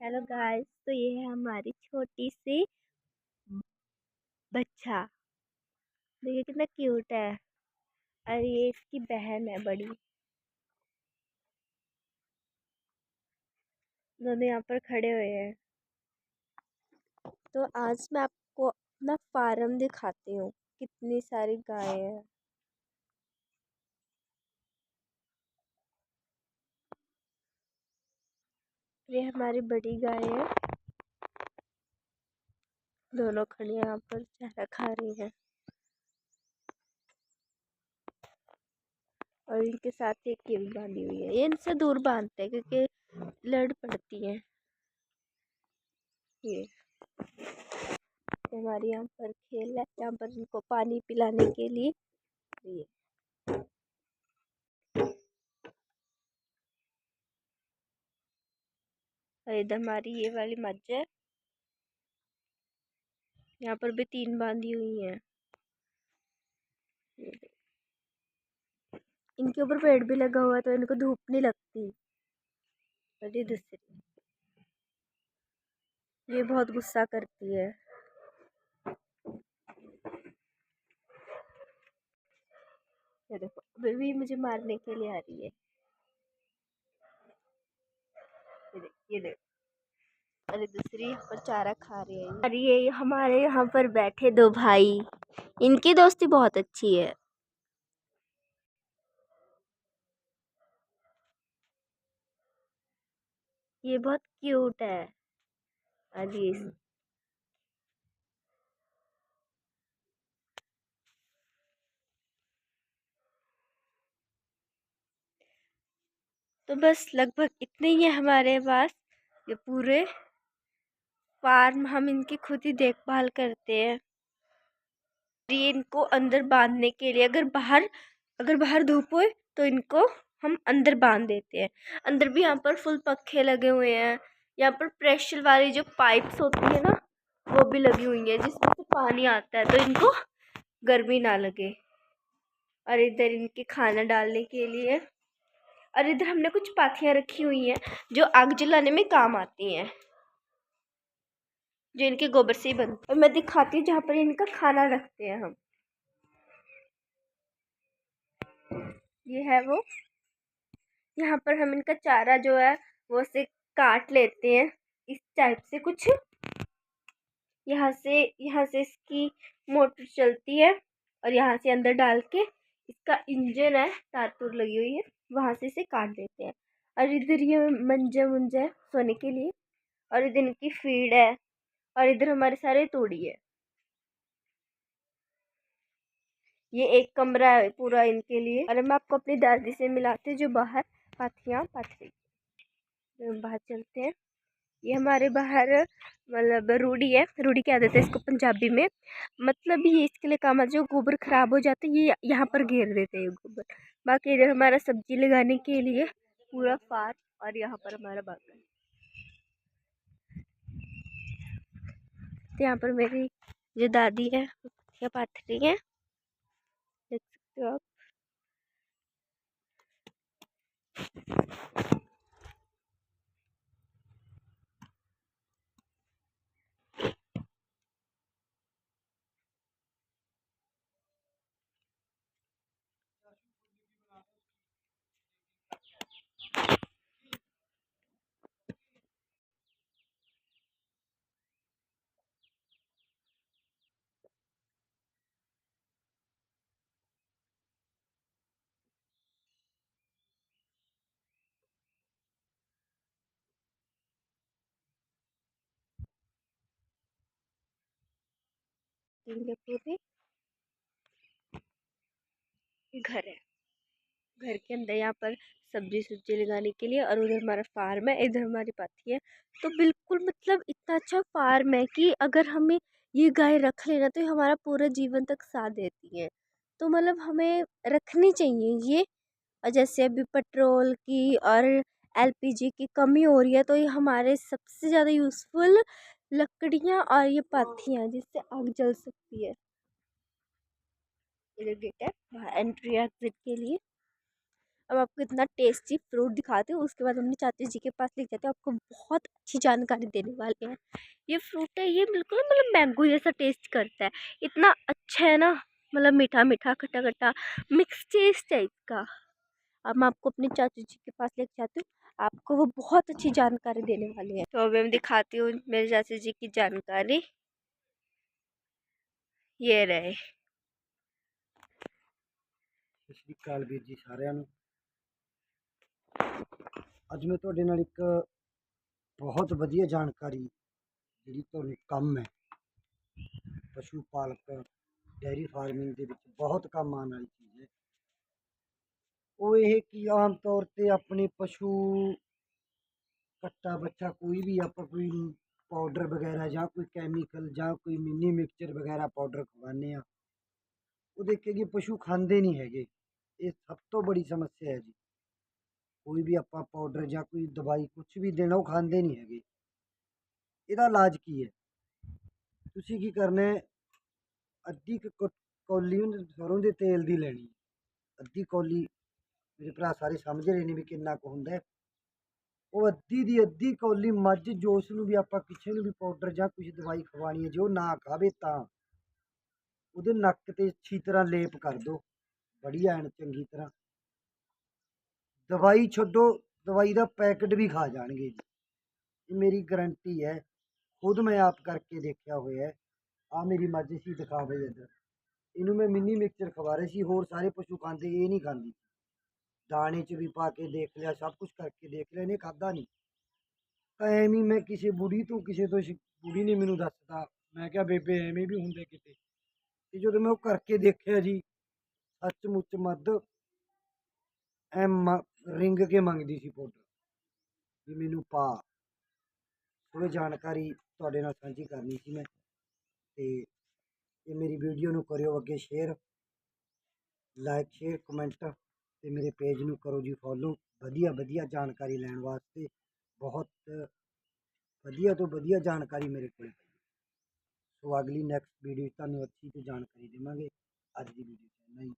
Hello guys. तो ये है हमारी छोटी सी बच्चा। देखिए कितना क्यूट है। और ये इसकी बहन है बड़ी। दोनों यहाँ पर खड़े हुए हैं। तो आज मैं आपको अपना फार्म दिखाती हूँ। कितनी सारी गायें हैं। ये हमारी बड़ी गाय है। दोनों खड़ी यहाँ पर चारा खा रही हैं। और इनके साथ एक ये भी बांधी हुई है। ये इनसे दूर बांधते हैं क्योंकि लड़ पड़ती हैं। ये हमारी यहाँ पर खेल है। यहाँ पर इनको पानी पिलाने के लिए ये और इधर हमारी ये वाली मज्ज है। यहाँ पर भी 3 बांधी हुई हैं। इनके ऊपर पेड़ भी लगा हुआ है तो इनको धूप नहीं लगती। और ये दूसरी, ये बहुत गुस्सा करती है। ये देखो अभी भी मुझे मारने के लिए आ रही है। ये देख। और ये दूसरी यहाँ पर चारा खा रही है। और ये हमारे यहाँ पर बैठे 2 भाई, इनकी दोस्ती बहुत अच्छी है। ये बहुत क्यूट है। और ये तो बस लगभग इतने ही है हमारे पास। ये पूरे फार्म हम इनकी खुद ही देखभाल करते हैं। ये इनको अंदर बांधने के लिए अगर बाहर धूप हो तो इनको हम अंदर बांध देते हैं। अंदर भी यहाँ पर फुल पंखे लगे हुए हैं। यहाँ पर प्रेशर वाली जो पाइप्स होती है ना, वो भी लगी हुई है जिसमें से पानी आता है तो इनको गर्मी ना लगे। और इधर इनके खाना डालने के लिए, और इधर हमने कुछ पाथियाँ रखी हुई हैं जो आग जलाने में काम आती हैं, जो इनके गोबर से ही बनती है। और मैं दिखाती हूँ जहाँ पर इनका खाना रखते हैं हम। ये है वो। यहाँ पर हम इनका चारा जो है वो से काट लेते हैं इस टाइप से कुछ। यहाँ से इसकी मोटर चलती है और यहाँ से अंदर डाल के इसका इंजन है, तार तुर लगी हुई है, वहाँ से इसे काट देते हैं। और इधर ये मंजा मुंजा है सोने के लिए। और इधर इनकी फीड है। और इधर हमारे सारे तोड़ी है। ये एक कमरा है पूरा इनके लिए। और मैं आपको अपनी दादी से मिलाती हूँ जो बाहर पाथियाँ पाथ रही है। बाहर चलते हैं। ये हमारे बाहर मतलब रूढ़ी है। रूढ़ी क्या देते हैं इसको पंजाबी में, मतलब ये इसके लिए काम आता है जो गोबर खराब हो जाते हैं ये यहाँ पर घेर देते हैं गोबर। बाकी इधर हमारा सब्जी लगाने के लिए पूरा फार्म। और यहाँ पर हमारा बागान। तो यहाँ पर मेरी जो दादी है वो पाथ रही है, देख सकते हो आप। ये पूरी घर है। घर के अंदर यहाँ पर सब्जी सुब्जी लगाने के लिए। और उधर हमारा फार्म है, इधर हमारी पाथी है। तो बिल्कुल मतलब इतना अच्छा फार्म है कि अगर हमें ये गाय रख लेना तो ये हमारा पूरा जीवन तक साथ देती है। तो मतलब हमें रखनी चाहिए ये। और जैसे अभी पेट्रोल की और एलपीजी की कमी हो रही है तो ये हमारे सबसे ज़्यादा यूज़फुल लकड़ियाँ और ये पाथियाँ जिससे आग जल सकती है। इधर गेट है बाहर एंट्री एग्जिट के लिए। अब आपको इतना टेस्टी फ्रूट दिखाती हूँ, उसके बाद अपनी चाची जी के पास लेके जाते हैं, आपको बहुत अच्छी जानकारी देने वाले हैं। ये फ्रूट है, ये बिल्कुल मतलब मैंगो जैसा टेस्ट करता है, इतना अच्छा है ना, मतलब मीठा मीठा खट्टा खट्टा मिक्स टेस्ट है इसका। अब मैं आपको अपनी चाची जी के पास लेके जाती हूँ, आपको वो बहुत अच्छी जानकारी देने वाले हैं। तो अभी मैं दिखाती हूँ मेरे चाची जी की जानकारी, ये रहे। ਸਤਿ ਸ਼੍ਰੀ ਅਕਾਲ ਵੀਰ ਜੀ ਸਾਰਿਆਂ ਨੂੰ। ਅੱਜ ਮੈਂ ਤੁਹਾਡੇ ਨਾਲ ਇੱਕ ਬਹੁਤ ਵਧੀਆ ਜਾਣਕਾਰੀ ਜਿਹੜੀ ਤੁਹਾਨੂੰ ਕੰਮ ਹੈ ਪਸ਼ੂ ਪਾਲਕ ਡੇਅਰੀ ਫਾਰਮਿੰਗ ਦੇ ਵਿੱਚ ਬਹੁਤ ਕੰਮ ਆਉਣ ਵਾਲੀ ਚੀਜ਼ ਹੈ। ਉਹ ਇਹ ਕਿ ਆਮ ਤੌਰ 'ਤੇ ਆਪਣੇ ਪਸ਼ੂ ਕੱਟਾ ਬੱਚਾ ਕੋਈ ਵੀ ਆਪਾਂ ਕੋਈ ਪਾਊਡਰ ਵਗੈਰਾ ਜਾਂ ਕੋਈ ਕੈਮੀਕਲ ਜਾਂ ਕੋਈ ਮਿੰਨੀ ਮਿਕਸਚਰ ਵਗੈਰਾ ਪਾਊਡਰ ਖਵਾਉਂਦੇ ਹਾਂ, ਉਹ ਦੇਖੇਗੀ ਪਸ਼ੂ ਖਾਂਦੇ ਨਹੀਂ ਹੈਗੇ। ਇਹ ਸਭ ਤੋਂ ਬੜੀ ਸਮੱਸਿਆ ਹੈ ਜੀ। ਕੋਈ ਵੀ ਆਪਾਂ ਪਾਊਡਰ ਜਾਂ ਕੋਈ ਦਵਾਈ ਕੁਛ ਵੀ ਦੇਣਾ ਉਹ ਖਾਂਦੇ ਨਹੀਂ ਹੈਗੇ। ਇਹਦਾ ਇਲਾਜ ਕੀ ਹੈ? ਤੁਸੀਂ ਕੀ ਕਰਨਾ ਹੈ, ਅੱਧੀ ਕੌਲੀ ਸਰੋਂ ਦੇ ਤੇਲ ਦੀ ਲੈਣੀ ਹੈ। ਅੱਧੀ ਕੌਲੀ, ਮੇਰੇ ਭਰਾ ਸਾਰੇ ਸਮਝ ਰਹੇ ਨੇ ਵੀ ਕਿੰਨਾ ਕੁ ਹੁੰਦਾ ਹੈ। ਉਹ ਅੱਧੀ ਦੀ ਅੱਧੀ ਕੌਲੀ ਮੱਝ ਜੋਸ਼ ਨੂੰ ਵੀ ਆਪਾਂ ਕਿਸੇ ਨੂੰ ਵੀ ਪਾਊਡਰ ਜਾਂ ਕੁਝ ਦਵਾਈ ਖਵਾਉਣੀ ਹੈ, ਜੇ ਉਹ ਨਾ ਖਾਵੇ ਤਾਂ ਉਹਦੇ ਨੱਕ 'ਤੇ ਅੱਛੀ ਤਰ੍ਹਾਂ ਲੇਪ ਕਰ ਦਿਓ, ਵਧੀਆ ਐਨ ਚੰਗੀ ਤਰ੍ਹਾਂ। ਦਵਾਈ ਛੱਡੋ, ਦਵਾਈ ਦਾ ਪੈਕਟ ਵੀ ਖਾ ਜਾਣਗੇ ਜੀ, ਇਹ ਮੇਰੀ ਗਰੰਟੀ ਹੈ। ਖੁਦ ਮੈਂ ਆਪ ਕਰਕੇ ਦੇਖਿਆ ਹੋਇਆ ਹੈ। ਆ ਮੇਰੀ ਮੱਝ ਸੀ, ਦਿਖਾ ਬਈ ਇੱਧਰ, ਇਹਨੂੰ ਮੈਂ ਮਿੰਨੀ ਮਿਕਸਚਰ ਖਵਾ ਰਹੇ ਸੀ, ਹੋਰ ਸਾਰੇ ਪਸ਼ੂ ਖਾਂਦੇ, ਇਹ ਨਹੀਂ ਖਾਂਦੀ। ਦਾਣੇ 'ਚ ਵੀ ਪਾ ਕੇ ਦੇਖ ਲਿਆ, ਸਭ ਕੁਝ ਕਰਕੇ ਦੇਖ ਲਿਆ, ਇਹਨੇ ਖਾਧਾ ਨਹੀਂ। ਤਾਂ ਐਵੇਂ ਮੈਂ ਕਿਸੇ ਬੁੜੀ ਤੋਂ ਬੁੜੀ ਨੇ ਮੈਨੂੰ ਦੱਸਤਾ, ਮੈਂ ਕਿਹਾ ਬੇਬੇ ਐਵੇਂ ਵੀ ਹੁੰਦੇ ਕਿਤੇ। ਤੇ ਜਦੋਂ ਮੈਂ ਉਹ ਕਰਕੇ ਦੇਖਿਆ ਜੀ, ਸੱਚਮੁੱਚ ਮੱਧ ਐ ਰਿੰਗ ਕੇ ਮੰਗਦੀ ਸੀ ਪਾਊਡਰ ਵੀ ਮੈਨੂੰ ਪਾ। ਉਹ ਜਾਣਕਾਰੀ ਤੁਹਾਡੇ ਨਾਲ ਸਾਂਝੀ ਕਰਨੀ ਸੀ ਮੈਂ। ਤੇ ਇਹ ਮੇਰੀ ਵੀਡੀਓ ਨੂੰ ਕਰਿਓ ਅੱਗੇ ਸ਼ੇਅਰ, ਲਾਈਕ ਸ਼ੇਅਰ ਕਮੈਂਟ, ਤੇ ਮੇਰੇ ਪੇਜ ਨੂੰ ਕਰੋ ਜੀ ਫੋਲੋ, ਵਧੀਆ ਵਧੀਆ ਜਾਣਕਾਰੀ ਲੈਣ ਵਾਸਤੇ। ਬਹੁਤ ਵਧੀਆ ਤੋਂ ਵਧੀਆ ਜਾਣਕਾਰੀ ਮੇਰੇ ਕੋਲ ਪਈ। ਸੋ ਅਗਲੀ ਨੈਕਸਟ ਵੀਡੀਓ 'ਚ ਤੁਹਾਨੂੰ ਅੱਛੀ ਤੋਂ ਜਾਣਕਾਰੀ ਦੇਵਾਂਗੇ। ਅੱਜ ਦੀ ਵੀਡੀਓ 'ਚ ਇੰਨਾ ਹੀ।